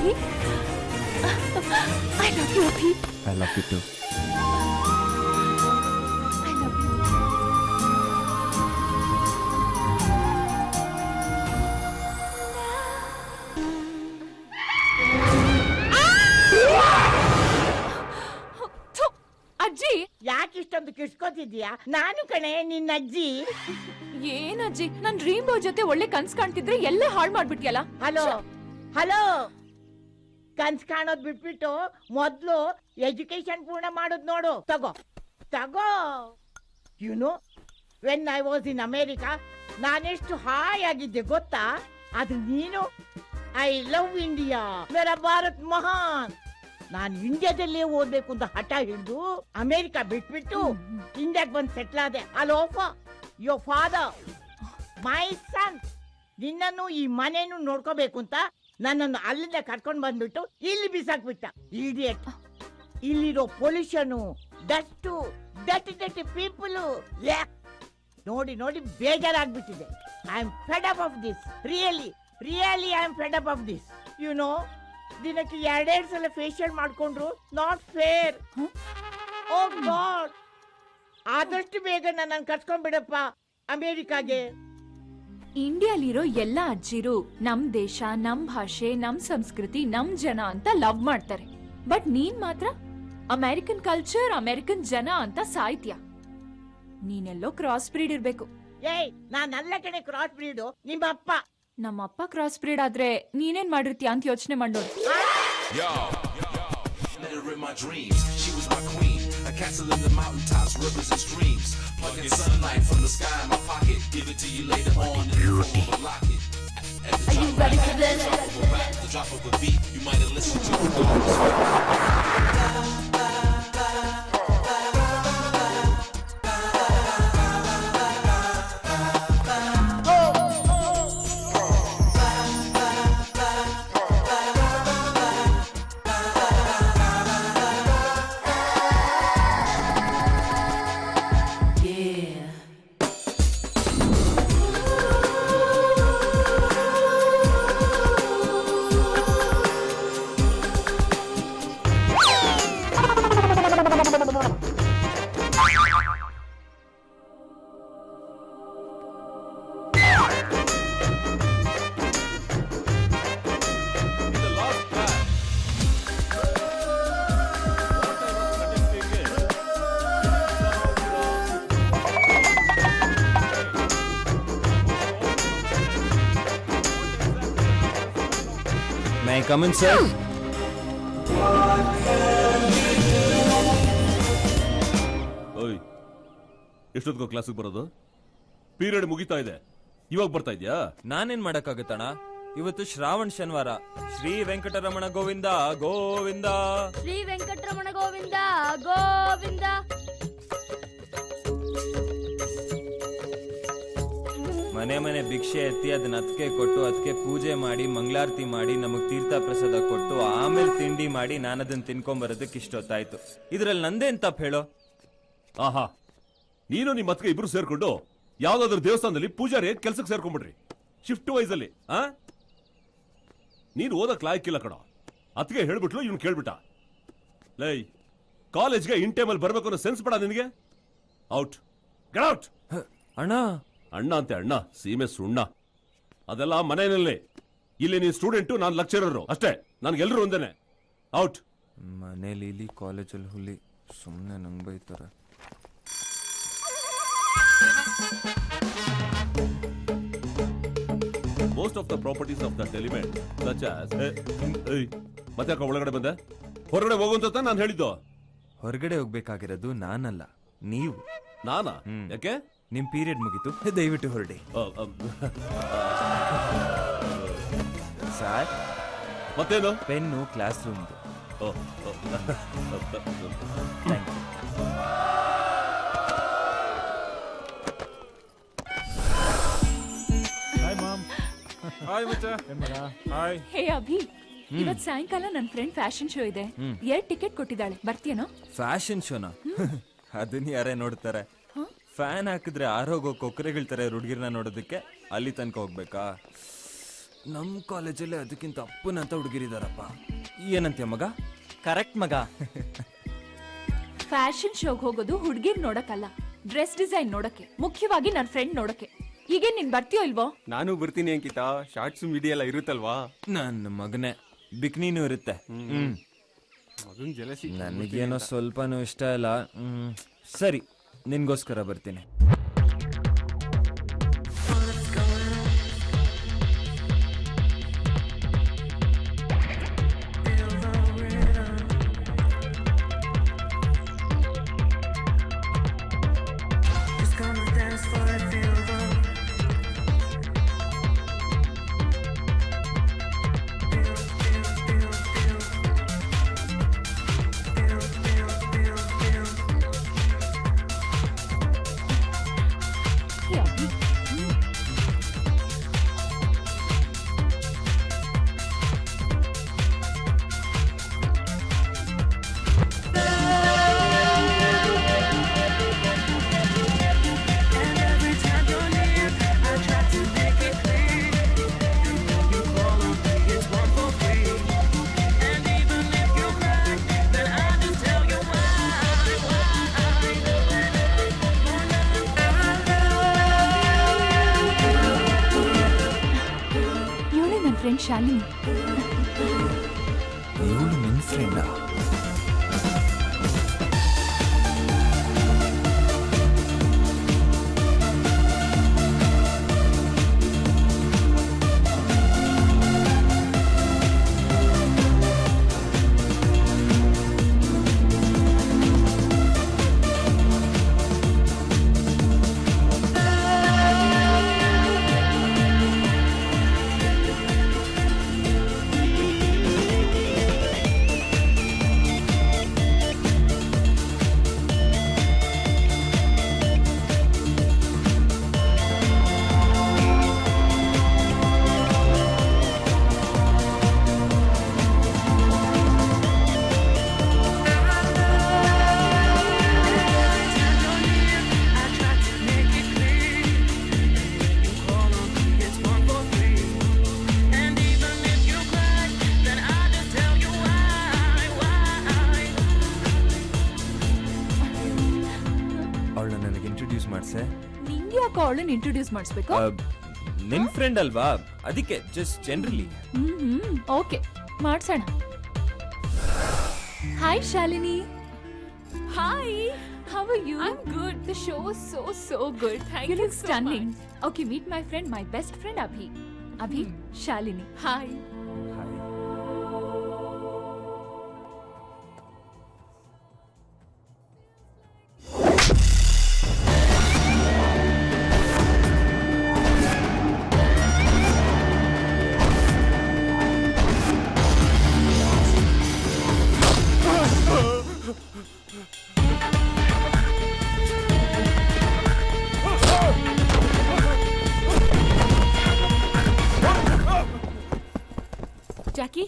Abhi I love you Abhi. I love you too. I love you. ಅಜ್ಜಿ ಯಾಕೆ ಇಷ್ಟೊಂದು ಕಿಸ್ಕೋತಿದ್ಯಾ? ನಾನು ಕಣೆ ನಿನ್ನ ಅಜ್ಜಿ. ಏನ್ ಅಜ್ಜಿ, ನನ್ ಡ್ರೀಮ್ ಬಾಯ್ ಜೊತೆ ಒಳ್ಳೆ ಕನ್ಸ್ ಕಾಣ್ತಿದ್ರೆ ಎಲ್ಲ ಹಾಳು ಮಾಡ್ಬಿಟ್ಯಲ್ಲ. ಹಲೋ ಹಲೋ, ಕನ್ಸ್ ಕಾಣೋದ್ ಬಿಟ್ಬಿಟ್ಟು ಮೊದ್ಲು ಎಜುಕೇಶನ್ ಪೂರ್ಣ ಮಾಡೋದ್ ನೋಡು. ತಗೋ ತಗೋ. You know when I was in America ನಾನೆಷ್ಟು ಹಾಯ್ ಆಗಿದ್ದೆ ಗೊತ್ತಾ? ಅದು ನೀನು ಐ ಲವ್ ಇಂಡಿಯಾ, ಮೇರಾ ಭಾರತ್ ಮಹಾನ್. ನಾನು ಇಂಡಿಯಾದಲ್ಲೇ ಓದ್ಬೇಕು ಅಂತ ಹಠ ಹಿಡಿದು ಅಮೇರಿಕಾ ಬಿಟ್ಬಿಟ್ಟು ಇಂಡಿಯಾಗ್ ಬಂದು ಸೆಟ್ಲ್ ಆದೆ. ಅಲೋಫ ಯೋರ್ ಫಾದರ್ ಮೈ ಸನ್ ನಿನ್ನನ್ನು ಈ ಮನೇನು ನೋಡ್ಕೋಬೇಕು ಅಂತ ನನ್ನನ್ನು ಅಲ್ಲಿಂದ ಕರ್ಕೊಂಡು ಬಂದ್ಬಿಟ್ಟು ಇಲ್ಲಿ ಬಿಸಾಕ್ಬಿಟ್ಟ. ಇಡಿಯಟ್. ಇಲ್ಲಿರೋ ಪೊಲ್ಯೂಷನ್, ಡಸ್ಟು, ಡಟಿ ಪೀಪಲ್ ನೋಡಿ ನೋಡಿ ಬೇಜಾರಾಗ್ಬಿಟ್ಟಿದೆ. I am fed up of this. Really I am fed up of this. You know, ದಿನಕ್ಕೆ 2 ಸಲ ಫೇಶಿಯಲ್ ಮಾಡ್ಕೊಂಡ್ರು ನಾಟ್ ಫೇರ್. ಓ ಗಾಡ್, ಆದಷ್ಟು ಬೇಗ ನನ್ನ ಕರ್ಸ್ಕೊಂಡ್ಬಿಡಪ್ಪ ಅಮೇರಿಕಾಗೆ. ಇಂಡಿಯಾಲಿರೋ ಎಲ್ಲ ಅಜ್ಜಿರು ನಮ್ ದೇಶ, ನಮ್ ಭಾಷೆ, ನಮ್ ಸಂಸ್ಕೃತಿ, ನಮ್ ಜನ ಅಂತ ಲವ್ ಮಾಡ್ತಾರೆ. ಬಟ್ ನೀನ್ ಮಾತ್ರ ಅಮೆರಿಕನ್ ಕಲ್ಚರ್, ಅಮೆರಿಕನ್ ಜನ ಅಂತ ಸಾಯ್ತ್ಯ. ನೀನೆಲ್ಲೋ ಕ್ರಾಸ್ ಬ್ರೀಡ್ ಇರ್ಬೇಕು. ಏಯ್, ನಾನಲ್ಲ ಕಣೆ ಕ್ರಾಸ್ ಬ್ರೀಡು, ನಿಮ್ಮಪ್ಪ. ನಮ್ಮಪ್ಪ ಕ್ರಾಸ್ ಬ್ರೀಡ್ ಆದ್ರೆ ನೀನೇನ್ ಮಾಡಿರ್ತೀಯ ಅಂತ ಯೋಚನೆ ಮಾಡೋದು. A castle in the mountaintops, rivers and streams. Plucking sunlight from the sky in my pocket. Give it to you later on in the form of a locket. Are you ready for this? The drop of a beat, you might have listened to it. May I come in, sir? ಓಯ್, ಎಷ್ಟೊತ್ತಿಗೋ ಕ್ಲಾಸಿಗೆ ಬರೋದು? Period ಮುಗಿತಾ ಇದೆ, ಇವಾಗ ಬರ್ತಾ ಇದ್ಯಾ? ನಾನೇನ್ ಮಾಡಕ್ಕಾಗತ್ತಣ, ಇವತ್ತು ಶ್ರಾವಣ ಶನಿವಾರ. ಶ್ರೀ ವೆಂಕಟರಮಣ ಗೋವಿಂದ ಗೋವಿಂದ. ಶ್ರೀ ವೆಂಕಟರಮಣ ಗೋವಿಂದ ಗೋವಿಂದ. ಮನೆ ಮನೆ ಭಿಕ್ಷೆ ಎತ್ತಿ ಅದನ್ನ ಅದಕ್ಕೆ ಕೊಟ್ಟು ಅದಕ್ಕೆ ಪೂಜೆ ಮಾಡಿ ಮಂಗಳಾರತಿ ಮಾಡಿ ನಮಗ್ ತೀರ್ಥ ಪ್ರಸಾದ ಕೊಟ್ಟು ಆಮೇಲೆ ತಿಂಡಿ ಮಾಡಿ ನಾನು ಅದನ್ನ ತಿನ್ಕೊಂಬರೋದಕ್ಕೆ ಇಷ್ಟೊತ್ತಾಯ್ತು. ಇದ್ರಲ್ಲಿ ನಂದೇನ್ ತಪ್ಪು ಹೇಳೋ? ಆಹಾ, ನೀನು ನಿಮ್ಮ ಅತ್ತಿಗೆ ಇಬ್ರು ಸೇರ್ಕೊಂಡು ಯಾವ್ದಾದ್ರು ದೇವಸ್ಥಾನದಲ್ಲಿ ಪೂಜಾರಿ ಕೆಲ್ಸಕ್ಕೆ ಸೇರ್ಕೊಂಡ್ಬಿಡ್ರಿ, ಶಿಫ್ಟ್ ವೈಸ್ ಅಲ್ಲಿ. ನೀನು ಓದಕ್ ಲಾಯಕ್ಕಿಲ್ಲ ಕಣ. ಅತ್ತಿಗೆ ಹೇಳ್ಬಿಟ್ಲು, ಇವ್ನು ಕೇಳ್ಬಿಟ್ಟ. ಲೈ, ಕಾಲೇಜ್ಗೆ ಇನ್ ಟೈಮಲ್ಲಿ ಬರ್ಬೇಕು ಅನ್ನೋ ಸೆನ್ಸ್ ಬೇಡ ನಿನಗೆ? Out, get out. ಅಣ್ಣ, ಅಣ್ಣ ಅಂತೆ ಅಣ್ಣ, ಸೀಮೆ ಸುಣ್ಣ. ಅದೆಲ್ಲ ಮನೆಯಲ್ಲಿ. ಇಲ್ಲಿ ನೀನ್ ಸ್ಟೂಡೆಂಟು, ನಾನ್ ಲೆಕ್ಚರರು ಅಷ್ಟೇ. ನನ್ಗೆಲ್ರು ಒಂದೇನೆ. ಔಟ್. ಮನೇಲಿ ಇಲ್ಲಿ, ಕಾಲೇಜಲ್ಲಿ ಹುಲಿ, ಸುಮ್ಮನೆ ನಂಗೆ ಬೈತಾರೆ. Most of the properties of that element such as. ಮತ್ತೆ ಯಾಕೆ ಒಳಗಡೆ ಬಂದೆ? ಹೊರಗಡೆ ಹೋಗುವಂತ ನಾನು ಹೇಳಿದ್ದು. ಹೊರಗಡೆ ಹೋಗ್ಬೇಕಾಗಿರೋದು ನಾನಲ್ಲ, ನೀವು. ನಾನಾ? ಯಾಕೆ? ನಿಮ್ ಪೀರಿಯಡ್ ಮುಗೀತು, ದಯವಿಟ್ಟು ಹೊರಡಿ. ಸರ್, ಮತ್ತೇನು? ಪೆನ್ನು ಕ್ಲಾಸ್ ರೂಮ್ದು. ಹೇ ಅಭಿ, ಇವತ್ ಸಾಯಂಕಾಲ ನನ್ ಫ್ರೆಂಡ್ ಫ್ಯಾಷನ್ ಶೋ ಇದೆ. 2 ಟಿಕೆಟ್ ಕೊಟ್ಟಿದ್ದಾಳೆ, ಬರ್ತೀಯನೋ? ಫ್ಯಾಷನ್ ಶೋನ? ಅದನ್ನ ಯಾರೇ ನೋಡ್ತಾರೆ? ಫ್ಯಾನ್ ಹಾಕಿದ್ರೆ ಆರೋಗೋ ಕೊಕ್ಕರೆಗಳ ತರ ಹುಡುಗಿರ್ನ ನೋಡೋದಕ್ಕೆ ಅಲ್ಲಿ ತನಕ ಹೋಗ್ಬೇಕಾ? ನಮ್ ಕಾಲೇಜಲ್ಲಿ ಅದಕ್ಕಿಂತ ಅಪ್ಪನಂತ ಹುಡುಗಿರಿದಾರಪ್ಪ. ಏನಂತ್ಯ ಮಗ? ಕರೆಕ್ಟ್ ಮಗ. ಫ್ಯಾಷನ್ ಶೋಗ್ ಹೋಗೋದು ಹುಡ್ಗಿರ್ ನೋಡಕ್ಕಲ್ಲ, ಡ್ರೆಸ್ ಡಿಸೈನ್ ನೋಡಕ್ಕೆ, ಮುಖ್ಯವಾಗಿ ನನ್ ಫ್ರೆಂಡ್ ನೋಡಕ್ಕೆ. ಈಗ ನೀನ್ ಬರ್ತೀಯೋ ಇಲ್ವೋ? ನಾನು ಬರ್ತೀನಿ ಅಂಕಿತಾ, ಶಾರ್ಟ್ಸ್ ಮಿಡಿ ಎಲ್ಲ ಇರುತ್ತಲ್ವಾ? ನನ್ನ ಮಗನೇ, ಬಿಕ್ನಿನೂ ಇರುತ್ತೆ. ಮಗನ್ ಜಲಸಿ. ನನಗೇನೋ ಸ್ವಲ್ಪನೂ ಇಷ್ಟ ಇಲ್ಲ. ಸರಿ, ನಿನ್ಗೋಸ್ಕರ ಬರ್ತೀನಿ. ಫ್ರೆಂಡ್ ಶಾಲಿನಿ. ಇವಳು ನಿನ್ ಫ್ರೆಂಡಾ? ನಿಂಗೆ ಯಾಕೆ ಅವಳನ್ನ ಇಂಟ್ರೊಡ್ಯೂಸ್ ಮಾಡಿಸ್ಬೇಕು? ನಿನ್ ಫ್ರೆಂಡ್ ಅಲ್ವಾ, ಅದಕ್ಕೆ ಜಸ್ಟ್ ಜನರಲಿ. ಓಕೆ, ಮಾಡ್ಸೋಣ. Hi Shalini. Hi, how are you? I'm good. The show was so good. Thank you you look so stunning. much. Okay, meet my friend, my best friend Abhi. Abhi, Shalini. Hi. Jackie,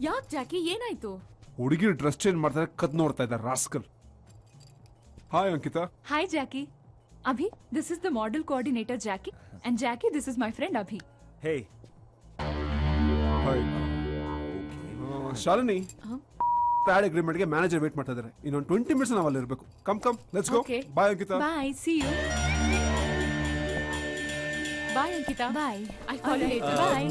ಯಾಕೆ Jackie, ಏನಾಯ್ತು? ಹುಡುಗಿ dress change ಮಾಡ್ತಾರೆ, ಕದ್ ನೋಡ್ತಾ ಇದ್ದಾರೆ rascal. Hi Ankita. Hi Jackie. Abhi, this is the model coordinator Jackie. And Jackie, this is my friend Abhi. Hey, hi. Shalini, pad ಅಗ್ರಿಮೆಂಟ್ಗೆ manager wait ಮಾಡ್ತಾ ಇದ್ದಾರೆ. ಇನ್ನೊಂದು 20 ಮಿನಿಟ್ಸ್ ನಾವು ಅಲ್ಲಿ ಇರಬೇಕು. Come let's go. Okay. Bye Ankita. Bye, see you. Bye, Ankita. Bye. I'll call you later. Bye.